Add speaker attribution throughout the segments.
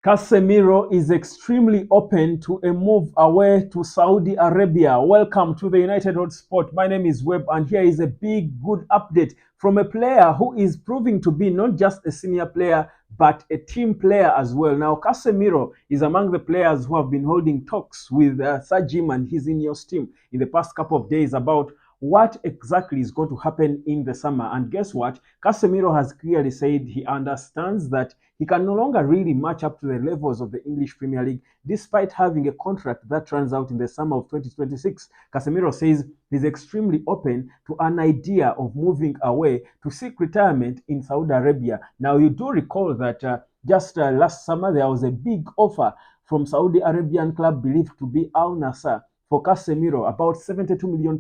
Speaker 1: Casemiro is extremely open to a move away to Saudi Arabia. Welcome to the United Road Sport. My name is Webb, and here is a big, good update from a player who is proving to be not just a senior player, but a team player as well. Now, Casemiro is among the players who have been holding talks with Sir Jim and his INEOS team in the past couple of days about what exactly is going to happen in the summer. And guess what? Casemiro has clearly said he understands that he can no longer really match up to the levels of the English Premier League, despite having a contract that runs out in the summer of 2026. Casemiro says he's extremely open to an idea of moving away to seek retirement in Saudi Arabia. Now, you do recall that just last summer there was a big offer from Saudi Arabian club believed to be Al Nassr for Casemiro. About 72 million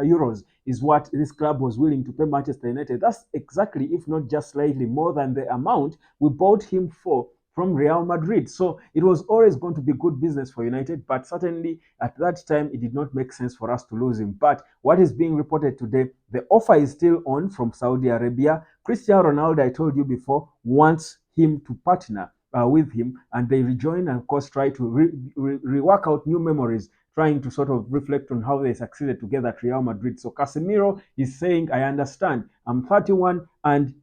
Speaker 1: euros is what this club was willing to pay Manchester United. That's exactly, if not just slightly more than the amount we bought him for from Real Madrid. So it was always going to be good business for United, but certainly at that time it did not make sense for us to lose him. But what is being reported today, the offer is still on from Saudi Arabia. Cristiano Ronaldo, I told you before, wants him to partner with him, and they rejoin and of course try to rework out new memories, trying to sort of reflect on how they succeeded together at Real Madrid. So Casemiro is saying, I understand, I'm 31 and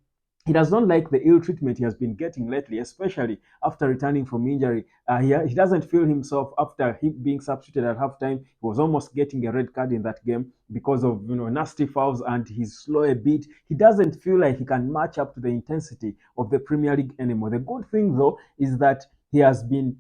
Speaker 1: he does not like the ill treatment he has been getting lately, especially after returning from injury. He doesn't feel himself after him being substituted at halftime. He was almost getting a red card in that game because of nasty fouls, and he's slow a bit. He doesn't feel like he can match up to the intensity of the Premier League anymore. The good thing though is that he has been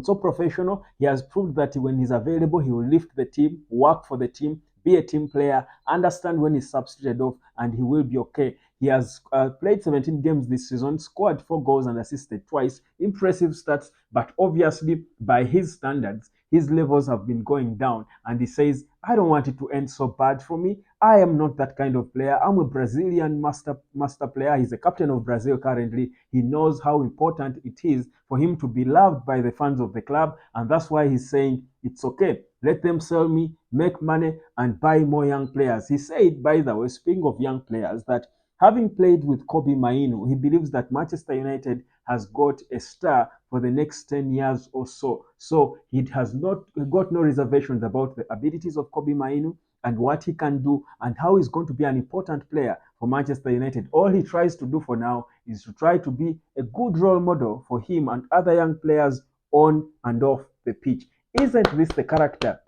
Speaker 1: so professional. He has proved that when he's available, he will lift the team, work for the team, be a team player, understand when he's substituted off, and he will be okay. He has played 17 games this season, scored 4 goals and assisted twice. Impressive stats, but obviously by his standards, his levels have been going down. And he says, I don't want it to end so bad for me. I am not that kind of player. I'm a Brazilian master player. He's the captain of Brazil currently. He knows how important it is for him to be loved by the fans of the club. And that's why he's saying, it's okay. Let them sell me, make money, and buy more young players. He said, by the way, speaking of young players, that having played with Kobe Mainu, he believes that Manchester United has got a star for the next 10 years or so. So he has not got no reservations about the abilities of Kobe Mainu and what he can do and how he's going to be an important player for Manchester United. All he tries to do for now is to try to be a good role model for him and other young players on and off the pitch. Isn't this the character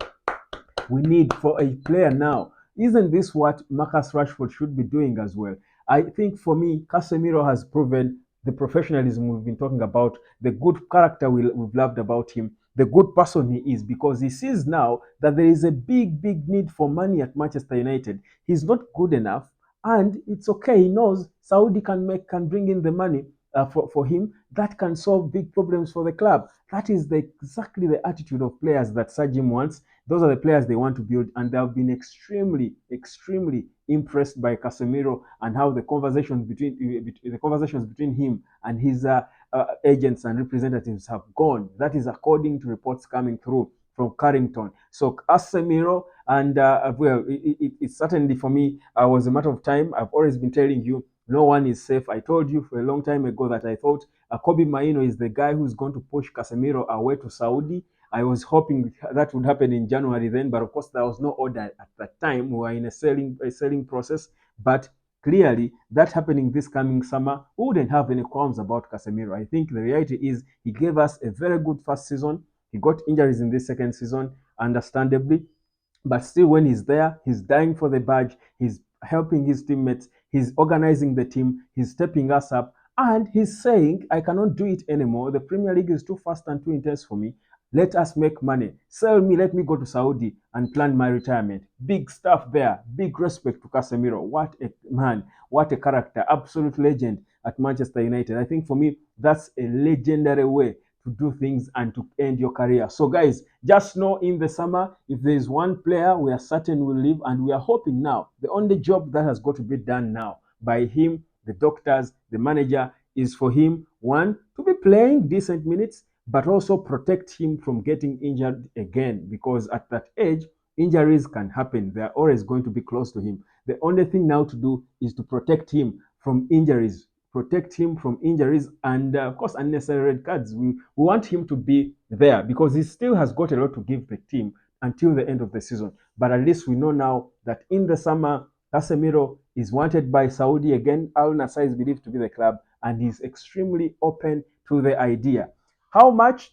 Speaker 1: we need for a player now? Isn't this what Marcus Rashford should be doing as well? I think for me, Casemiro has proven the professionalism we've been talking about, the good character we've loved about him, the good person he is, because he sees now that there is a big, big need for money at Manchester United. He's not good enough, and it's okay. He knows Saudi can bring in the money for him that can solve big problems for the club. That is exactly the attitude of players that Sir Jim wants. Those are the players they want to build, and they have been extremely, extremely impressed by Casemiro and how the conversations between him and his agents and representatives have gone. That is according to reports coming through from Carrington. So Casemiro, and well, it certainly for me was a matter of time. I've always been telling you, no one is safe. I told you for a long time ago that I thought Kobe Maino is the guy who's going to push Casemiro away to Saudi. I was hoping that would happen in January then, but of course there was no order at that time. We were in a selling process, but clearly that happening this coming summer, we wouldn't have any qualms about Casemiro. I think the reality is he gave us a very good first season. He got injuries in this second season, understandably, but still when he's there, he's dying for the badge. He's helping his teammates. He's organizing the team. He's stepping us up. And he's saying, I cannot do it anymore. The Premier League is too fast and too intense for me. Let us make money. Sell me. Let me go to Saudi and plan my retirement. Big stuff there. Big respect to Casemiro. What a man. What a character. Absolute legend at Manchester United. I think for me, that's a legendary way to do things and to end your career. So guys, just know in the summer, if there is one player we are certain will leave, and we are hoping now, the only job that has got to be done now by him, the doctors, the manager, is for him, one, to be playing decent minutes, but also protect him from getting injured again, because at that age, injuries can happen. They are always going to be close to him. The only thing now to do is to protect him from injuries protect him from injuries and, of course, unnecessary red cards. We want him to be there because he still has got a lot to give the team until the end of the season. But at least we know now that in the summer, Casemiro is wanted by Saudi again. Al Nassr is believed to be the club, and he's extremely open to the idea. How much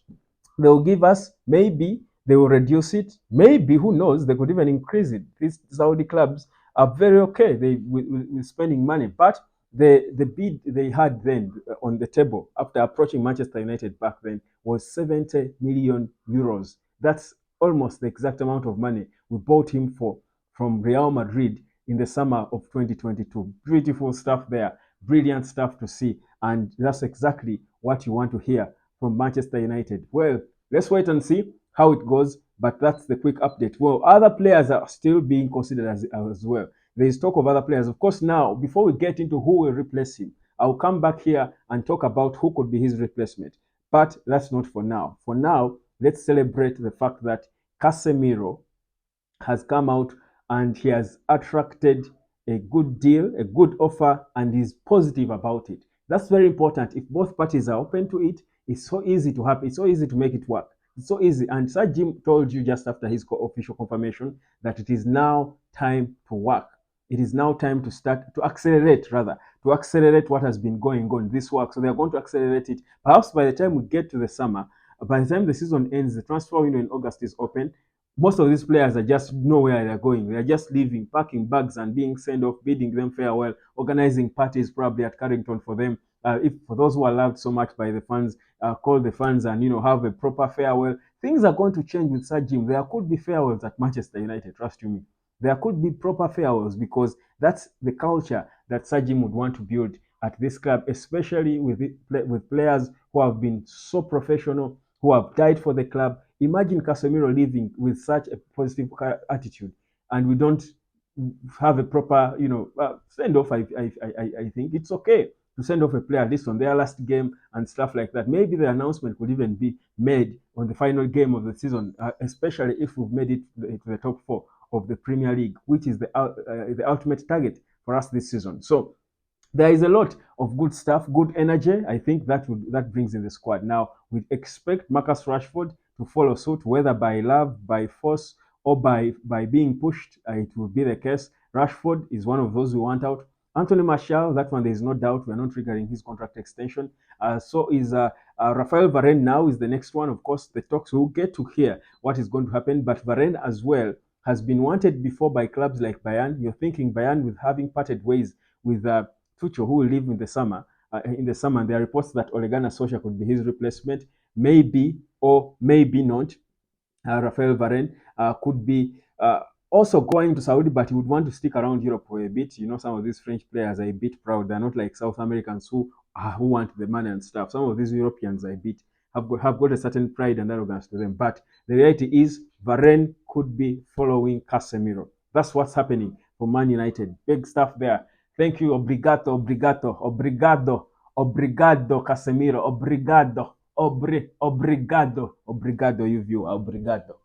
Speaker 1: they'll give us, maybe they will reduce it, maybe, who knows, they could even increase it. These Saudi clubs are very okay with spending money, but the bid they had then on the table after approaching Manchester United back then was 70 million euros. That's almost the exact amount of money we bought him for from Real Madrid in the summer of 2022. Beautiful stuff there, brilliant stuff to see, and that's exactly what you want to hear from Manchester United. Well, let's wait and see how it goes, but that's the quick update. Well, other players are still being considered as well. There is talk of other players. Of course, now, before we get into who will replace him, I'll come back here and talk about who could be his replacement. But that's not for now. For now, let's celebrate the fact that Casemiro has come out and he has attracted a good deal, a good offer, and is positive about it. That's very important. If both parties are open to it, it's so easy to happen. It's so easy to make it work. It's so easy. And Sir Jim told you just after his official confirmation that it is now time to work. It is now time to start to accelerate what has been going on, this work. So they're going to accelerate it. Perhaps by the time we get to the summer, by the time the season ends, the transfer window in August is open. Most of these players are just know where they're going. They're just leaving, packing bags and being sent off, bidding them farewell, organizing parties probably at Carrington for them. If for those who are loved so much by the fans, call the fans and have a proper farewell. Things are going to change with Sir Jim. There could be farewells at Manchester United, trust you me. There could be proper farewells because that's the culture that Sir Jim would want to build at this club, especially with players who have been so professional, who have died for the club. Imagine Casemiro leaving with such a positive attitude, and we don't have a proper, send off. I think it's okay to send off a player at least on their last game and stuff like that. Maybe the announcement could even be made on the final game of the season, especially if we've made it to the top four of the Premier League, which is the ultimate target for us this season. So there is a lot of good stuff, good energy. I think that brings in the squad. Now we expect Marcus Rashford to follow suit, whether by love, by force, or by being pushed. It will be the case. Rashford is one of those we want out. Anthony Martial, that one there is no doubt. We are not triggering his contract extension. So is Rafael Varane now is the next one. Of course, the talks will get to hear what is going to happen. But Varane as well has been wanted before by clubs like Bayern. You're thinking Bayern with having parted ways with Tuchel, who will leave in the summer. And there are reports that Ole Gunnar Solskjaer could be his replacement. Maybe or maybe not. Rafael Varane could be also going to Saudi, but he would want to stick around Europe for a bit. Some of these French players are a bit proud. They're not like South Americans who want the money and stuff. Some of these Europeans are a bit have got a certain pride and arrogance to them. But the reality is Varane could be following Casemiro. That's what's happening for Man United. Big stuff there. Thank you. Obrigado, Casemiro. Obrigado, you view. Obrigado.